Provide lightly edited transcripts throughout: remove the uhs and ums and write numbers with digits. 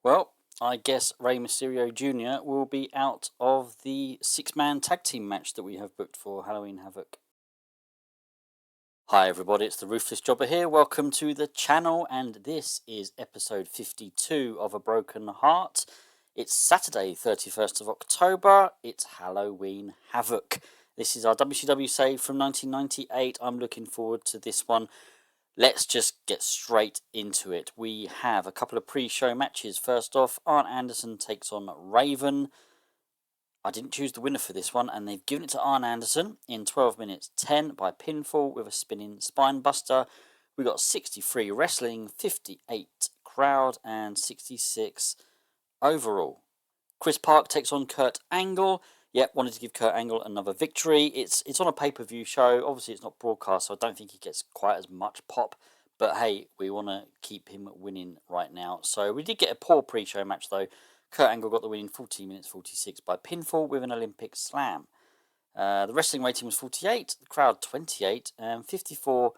Well, I guess Rey Mysterio Jr. will be out of the six-man tag team match that we have booked for Halloween Havoc. Hi everybody, it's the Ruthless Jobber here. Welcome to the channel, and this is episode 52 of A Broken Heart. It's Saturday, 31st of October. It's Halloween Havoc. This is our WCW save from 1998. I'm looking forward to this one. Let's just get straight into it. We have a couple of pre-show matches. First off, Arn Anderson takes on Raven. I didn't choose the winner for this one, and they've given it to Arn Anderson in 12 minutes 10 by pinfall with a spinning spine buster. We got 63 wrestling, 58 crowd, and 66 overall. Chris Park takes on Kurt Angle. Yep, wanted to give Kurt Angle another victory. It's on a pay-per-view show. Obviously, it's not broadcast, so I don't think he gets quite as much pop. But hey, we want to keep him winning right now. So we did get a poor pre-show match, though. Kurt Angle got the win in 14 minutes 46 by pinfall with an Olympic slam. The wrestling rating was 48, the crowd 28, and 54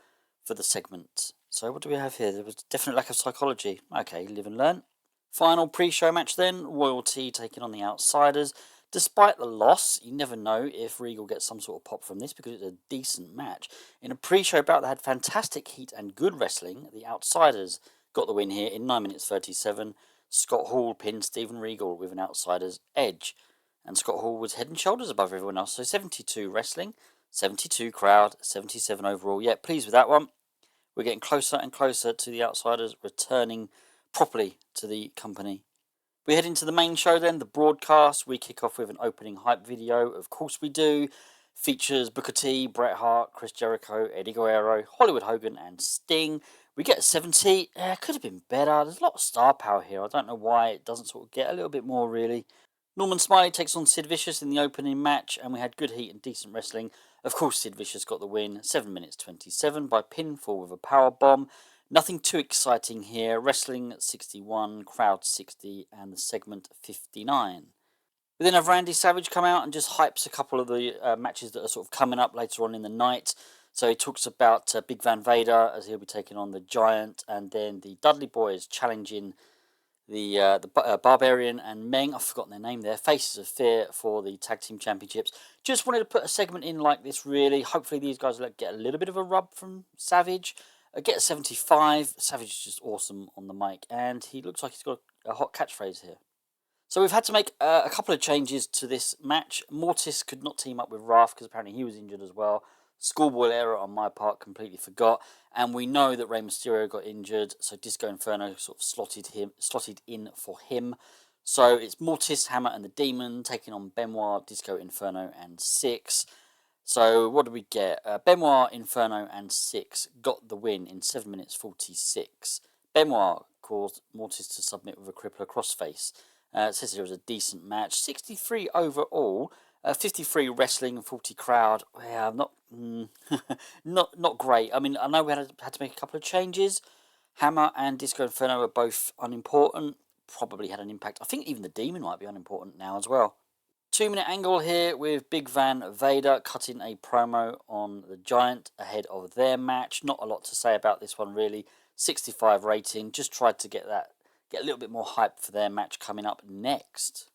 for the segment. So what do we have here? There was a definite lack of psychology. Okay, live and learn. Final pre-show match then, Royalty taking on the Outsiders. Despite the loss, you never know if Regal gets some sort of pop from this because it's a decent match. In a pre-show bout that had fantastic heat and good wrestling, the Outsiders got the win here in 9 minutes 37. Scott Hall pinned Steven Regal with an Outsider's edge. And Scott Hall was head and shoulders above everyone else. So 72 wrestling, 72 crowd, 77 overall. Yeah, pleased with that one. We're getting closer and closer to the Outsiders returning properly to the company. We head into the main show then, the broadcast. We kick off with an opening hype video. Of course we do. Features Booker T, Bret Hart, Chris Jericho, Eddie Guerrero, Hollywood Hogan, and Sting. We get 70. Could have been better. There's a lot of star power here. I don't know why it doesn't sort of get a little bit more, really. Norman Smiley takes on Sid Vicious in the opening match, and we had good heat and decent wrestling. Of course, Sid Vicious got the win, 7 minutes 27 by pinfall with a power bomb. Nothing too exciting here. Wrestling 61, crowd 60, and the segment 59. We then have Randy Savage come out and just hypes a couple of the matches that are sort of coming up later on in the night. So he talks about Big Van Vader as he'll be taking on the Giant, and then the Dudley Boys challenging the Barbarian and Meng. I've forgotten their name there. Faces of Fear for the Tag Team Championships. Just wanted to put a segment in like this, really. Hopefully these guys will get a little bit of a rub from Savage. Get a 75. Savage is just awesome on the mic, and he looks like he's got a hot catchphrase here. So we've had to make a couple of changes to this match. Mortis could not team up with Wrath because apparently he was injured as well. Schoolboy error on my part, completely forgot. And we know that Rey Mysterio got injured, so Disco Inferno sort of slotted in for him. So it's Mortis, Hammer, and the Demon taking on Benoit, Disco Inferno, and Six. So what do we get? Benoit, Inferno, and Six got the win in 7 minutes 46. Benoit caused Mortis to submit with a crippler crossface. It says it was a decent match. 63 overall, 53 wrestling and 40 crowd. Yeah, not great. I mean, I know we had to make a couple of changes. Hammer and Disco Inferno are both unimportant. Probably had an impact. I think even the Demon might be unimportant now as well. 2-minute angle here with Big Van Vader cutting a promo on the Giant ahead of their match. Not a lot to say about this one, really. 65 rating. Just tried to get a little bit more hype for their match coming up next.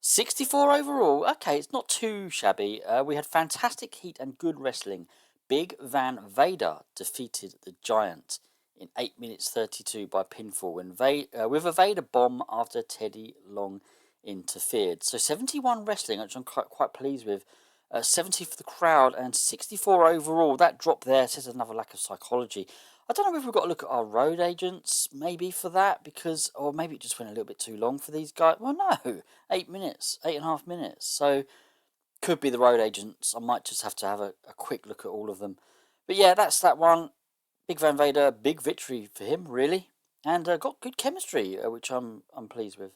64 overall. Okay, it's not too shabby. We had fantastic heat and good wrestling. Big Van Vader defeated the Giant in 8 minutes 32 by pinfall with a Vader bomb after Teddy Long interfered. So 71 wrestling, which I'm quite pleased with. 70 for the crowd and 64 overall. That drop there says another lack of psychology. I don't know if we've got to look at our road agents maybe for that, because, or maybe it just went a little bit too long for these guys. Well, no, 8 minutes, 8.5 minutes. So could be the road agents. I might just have to have a quick look at all of them. But yeah, that's that one. Big Van Vader, big victory for him, really, and got good chemistry, which I'm pleased with.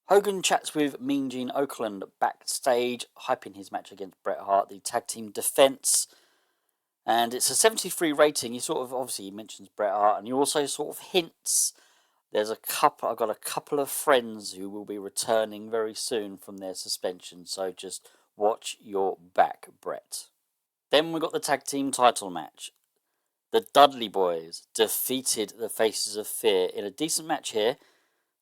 Hogan chats with Mean Gene Okerlund backstage, hyping his match against Bret Hart, the tag team defense. And it's a 73 rating. He mentions Bret Hart, and he also sort of hints I've got a couple of friends who will be returning very soon from their suspension, so just watch your back, Bret. Then we got the tag team title match. The Dudley Boys defeated the Faces of Fear in a decent match here.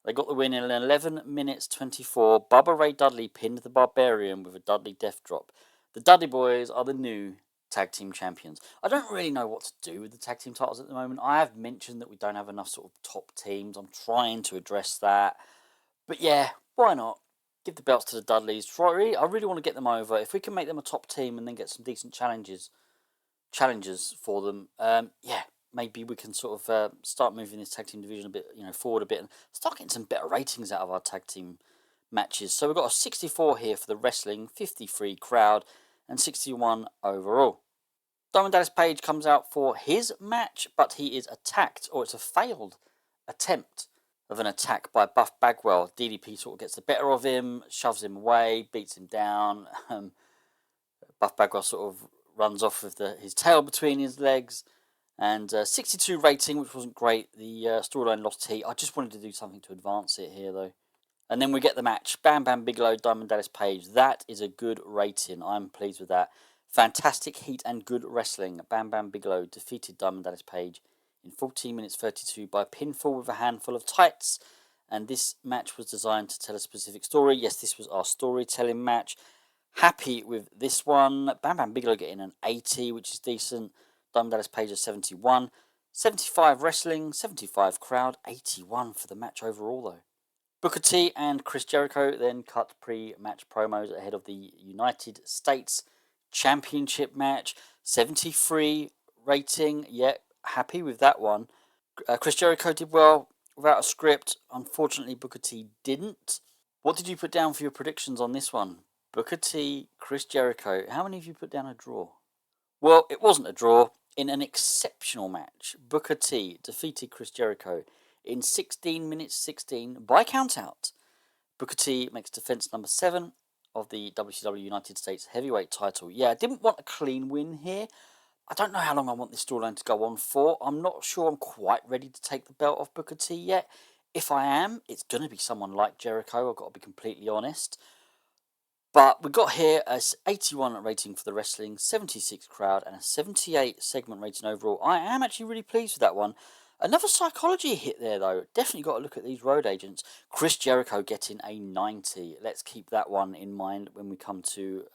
They got the win in 11 minutes 24. Bubba Ray Dudley pinned the Barbarian with a Dudley Death Drop. The Dudley Boys are the new tag team champions. I don't really know what to do with the tag team titles at the moment. I have mentioned that we don't have enough sort of top teams. I'm trying to address that. But yeah, why not? Give the belts to the Dudleys. I really want to get them over. If we can make them a top team and then get some decent challenges for them, yeah, maybe we can sort of start moving this tag team division a bit, forward a bit, and start getting some better ratings out of our tag team matches. So we've got a 64 here for the wrestling, 53 crowd, and 61 overall. Diamond Dallas Page comes out for his match, but he is attacked, or it's a failed attempt of an attack by Buff Bagwell. DDP sort of gets the better of him, shoves him away, beats him down. Buff Bagwell sort of runs off with his tail between his legs. And 62 rating, which wasn't great. The storyline lost heat. I just wanted to do something to advance it here, though. And then we get the match. Bam Bam Bigelow, Diamond Dallas Page. That is a good rating. I'm pleased with that. Fantastic heat and good wrestling. Bam Bam Bigelow defeated Diamond Dallas Page in 14 minutes 32 by pinfall with a handful of tights. And this match was designed to tell a specific story. Yes, this was our storytelling match. Happy with this one. Bam Bam Bigelow getting an 80, which is decent. Diamond Dallas Page a 71. 75 wrestling, 75 crowd, 81 for the match overall, though. Booker T and Chris Jericho then cut pre-match promos ahead of the United States Championship match. 73 rating. Yeah, happy with that one. Chris Jericho did well without a script. Unfortunately, Booker T didn't. What did you put down for your predictions on this one? Booker T, Chris Jericho. How many of you put down a draw? Well, it wasn't a draw. In an exceptional match, Booker T defeated Chris Jericho in 16 minutes 16 by countout. Booker T makes defense number 7 of the WCW United States Heavyweight title. Yeah, I didn't want a clean win here. I don't know how long I want this storyline to go on for. I'm not sure I'm quite ready to take the belt off Booker T yet. If I am, it's going to be someone like Jericho, I've got to be completely honest. But we got here a 81 rating for the wrestling, 76 crowd, and a 78 segment rating overall. I am actually really pleased with that one. Another psychology hit there, though. Definitely got to look at these road agents. Chris Jericho getting a 90. Let's keep that one in mind when we come to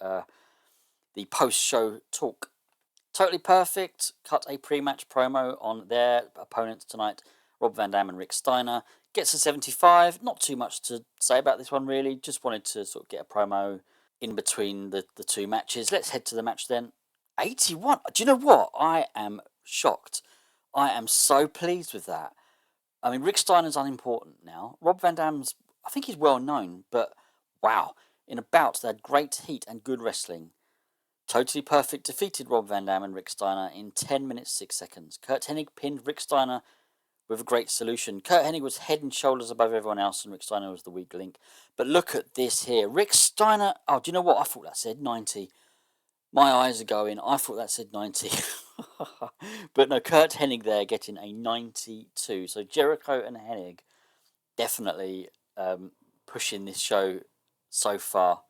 the post-show talk. Totally Perfect cut a pre-match promo on their opponents tonight, Rob Van Dam and Rick Steiner. Gets a 75. Not too much to say about this one, really. Just wanted to sort of get a promo in between the two matches. Let's head to the match then. 81. Do you know what? I am shocked. I am so pleased with that. I mean, Rick Steiner's unimportant now. Rob Van Dam's, I think he's well known, but wow. In a bout, they had great heat and good wrestling. Totally Perfect defeated Rob Van Dam and Rick Steiner in 10 minutes 6 seconds. Kurt Hennig pinned Rick Steiner with a great solution. Kurt Hennig was head and shoulders above everyone else, and Rick Steiner was the weak link. But look at this here. Rick Steiner, oh, do you know what? I thought that said 90. My eyes are going. I thought that said 90. But no, Kurt Hennig there getting a 92. So Jericho and Hennig definitely pushing this show so far.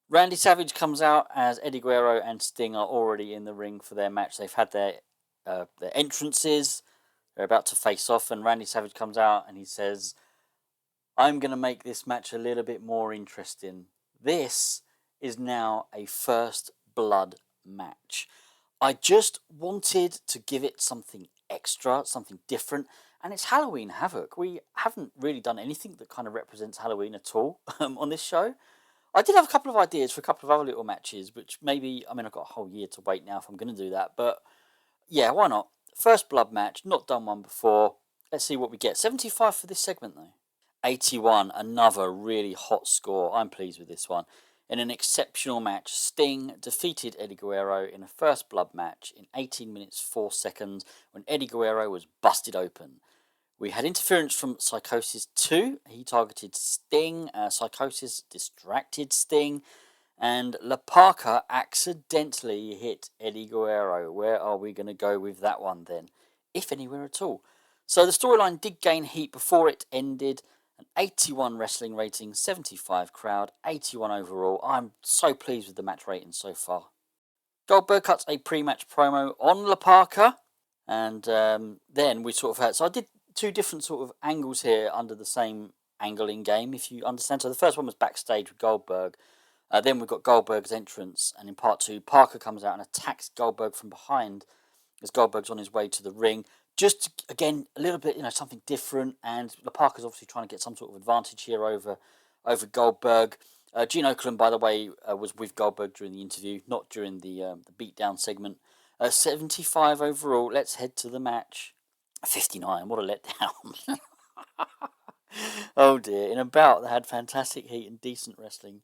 Randy Savage comes out as Eddie Guerrero and Sting are already in the ring for their match. They've had their entrances. They're about to face off, and Randy Savage comes out and he says, I'm going to make this match a little bit more interesting. This is now a first blood match. I just wanted to give it something extra, something different, and it's Halloween Havoc. We haven't really done anything that kind of represents Halloween at all on this show. I did have a couple of ideas for a couple of other little matches, which maybe, I mean, I've got a whole year to wait now if I'm going to do that, but yeah, why not? First blood match, not done one before. Let's see what we get. 75 for this segment, though. 81, another really hot score. I'm pleased with this one. In an exceptional match, Sting defeated Eddie Guerrero in a first blood match in 18 minutes 4 seconds when Eddie Guerrero was busted open. We had interference from Psychosis 2. He targeted Sting. Psychosis distracted Sting. And La Parka accidentally hit Eddie Guerrero. Where are we going to go with that one then? If anywhere at all. So the storyline did gain heat before it ended. An 81 wrestling rating, 75 crowd, 81 overall. I'm so pleased with the match rating so far. Goldberg cuts a pre-match promo on La Parka. And then we sort of had... So I did two different sort of angles here under the same angling game, if you understand. So the first one was backstage with Goldberg. Then we've got Goldberg's entrance, and in part 2, Parker comes out and attacks Goldberg from behind as Goldberg's on his way to the ring. Just, again, a little bit, something different, and Parker's obviously trying to get some sort of advantage here over Goldberg. Gene Okerlund, by the way, was with Goldberg during the interview, not during the beatdown segment. 75 overall. Let's head to the match. 59, what a letdown. Oh dear. In a bout that had fantastic heat and decent wrestling,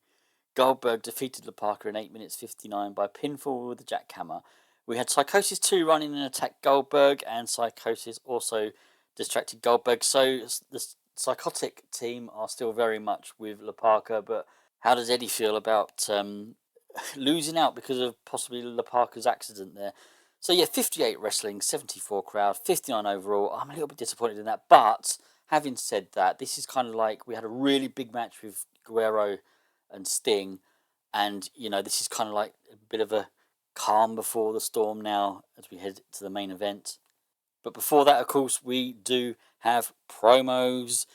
Goldberg defeated Parker in 8 minutes 59 by pinfall with the jackhammer. We had Psychosis 2 running and attack Goldberg, and Psychosis also distracted Goldberg. So the Psychotic team are still very much with Parker, but how does Eddie feel about losing out because of possibly Parker's accident there? So yeah, 58 wrestling, 74 crowd, 59 overall. I'm a little bit disappointed in that, but having said that, this is kind of like we had a really big match with Guerrero and Sting, and this is kind of like a bit of a calm before the storm now as we head to the main event. But before that, of course, we do have promos.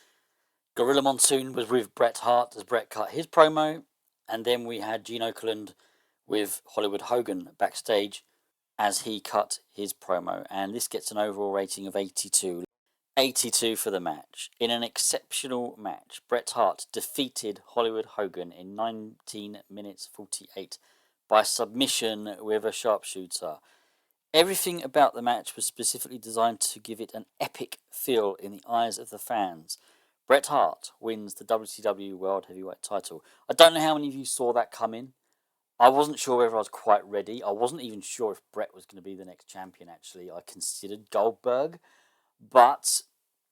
Gorilla Monsoon was with Bret Hart as Bret cut his promo, and then we had Gene Okerlund with Hollywood Hogan backstage as he cut his promo, and this gets an overall rating of 82. 82 for the match. In an exceptional match, Bret Hart defeated Hollywood Hogan in 19 minutes 48 by submission with a sharpshooter. Everything about the match was specifically designed to give it an epic feel in the eyes of the fans. Bret Hart wins the WCW World Heavyweight title. I don't know how many of you saw that coming. I wasn't sure whether I was quite ready. I wasn't even sure if Bret was going to be the next champion, actually. I considered Goldberg. But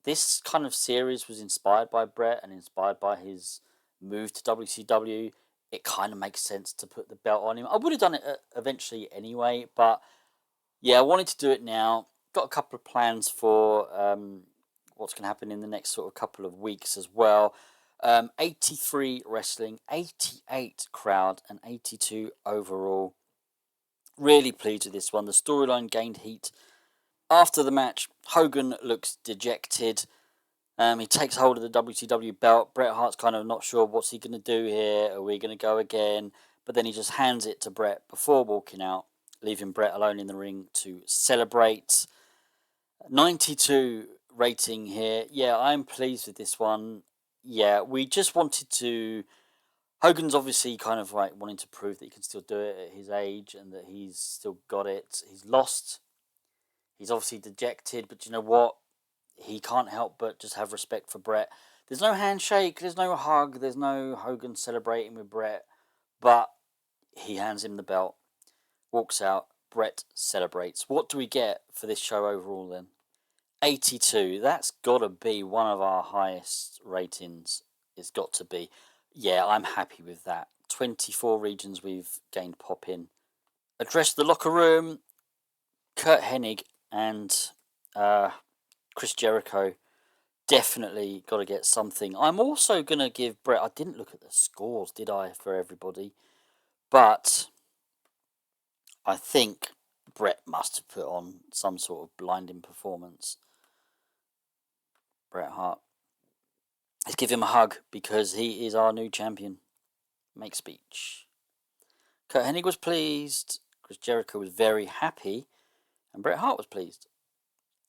this kind of series was inspired by Bret and inspired by his move to WCW. It kind of makes sense to put the belt on him. I would have done it eventually anyway, but yeah, I wanted to do it now. Got a couple of plans for what's going to happen in the next sort of couple of weeks as well. 83 wrestling, 88 crowd, and 82 overall. Really pleased with this one. The storyline gained heat. After the match, Hogan looks dejected. He takes hold of the WCW belt. Bret Hart's kind of not sure what's he going to do here. Are we going to go again? But then he just hands it to Bret before walking out, leaving Bret alone in the ring to celebrate. 92 rating here. Yeah, I'm pleased with this one. Yeah, we just wanted to... Hogan's obviously kind of like wanting to prove that he can still do it at his age and that he's still got it. He's lost. He's obviously dejected, but you know what? He can't help but just have respect for Bret. There's no handshake, there's no hug, there's no Hogan celebrating with Bret, but he hands him the belt, walks out, Bret celebrates. What do we get for this show overall then? 82. That's got to be one of our highest ratings. It's got to be. Yeah, I'm happy with that. 24 regions we've gained pop in. Address the locker room. Kurt Hennig and Chris Jericho definitely got to get something. I'm also going to give Bret... I didn't look at the scores, did I, for everybody? But I think Bret must have put on some sort of blinding performance. Bret Hart. Let's give him a hug because he is our new champion. Make speech. Kurt Hennig was pleased. Chris Jericho was very happy. And Bret Hart was pleased.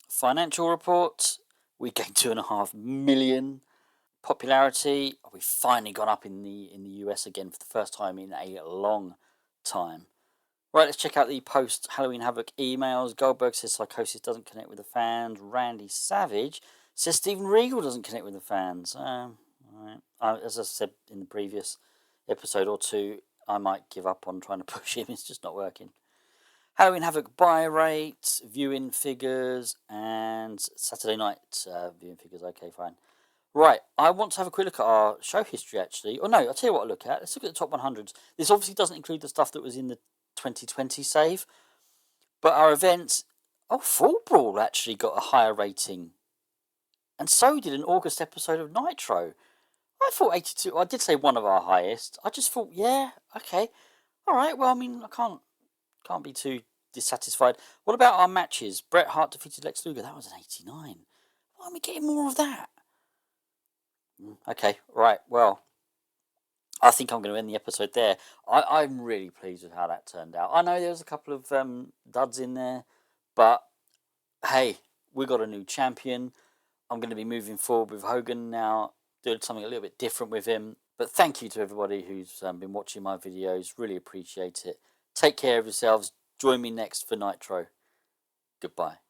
Financial report. We gained 2.5 million. Popularity. We've finally gone up in the US again for the first time in a long time. Right, let's check out the post Halloween Havoc emails. Goldberg says Psychosis doesn't connect with the fans. Randy Savage says Steven Regal doesn't connect with the fans. Right. As I said in the previous episode or two, I might give up on trying to push him. It's just not working. Halloween Havoc buy rate, viewing figures, and Saturday night viewing figures. Okay, fine. Right, I want to have a quick look at our show history, actually. Oh, no, I'll tell you what I'll look at. Let's look at the top 100s. This obviously doesn't include the stuff that was in the 2020 save. But our events... Oh, Fall Brawl actually got a higher rating. And so did an August episode of Nitro. I thought 82... I did say one of our highest. I just thought, yeah, okay. All right, well, I mean, I can't be too dissatisfied. What about our matches? Bret Hart defeated Lex Luger. That was an 89. Why aren't we getting more of that? Okay, right. Well, I think I'm going to end the episode there. I'm really pleased with how that turned out. I know there was a couple of duds in there, but hey, we got a new champion. I'm going to be moving forward with Hogan now, doing something a little bit different with him. But thank you to everybody who's been watching my videos. Really appreciate it. Take care of yourselves. Join me next for Nitro. Goodbye.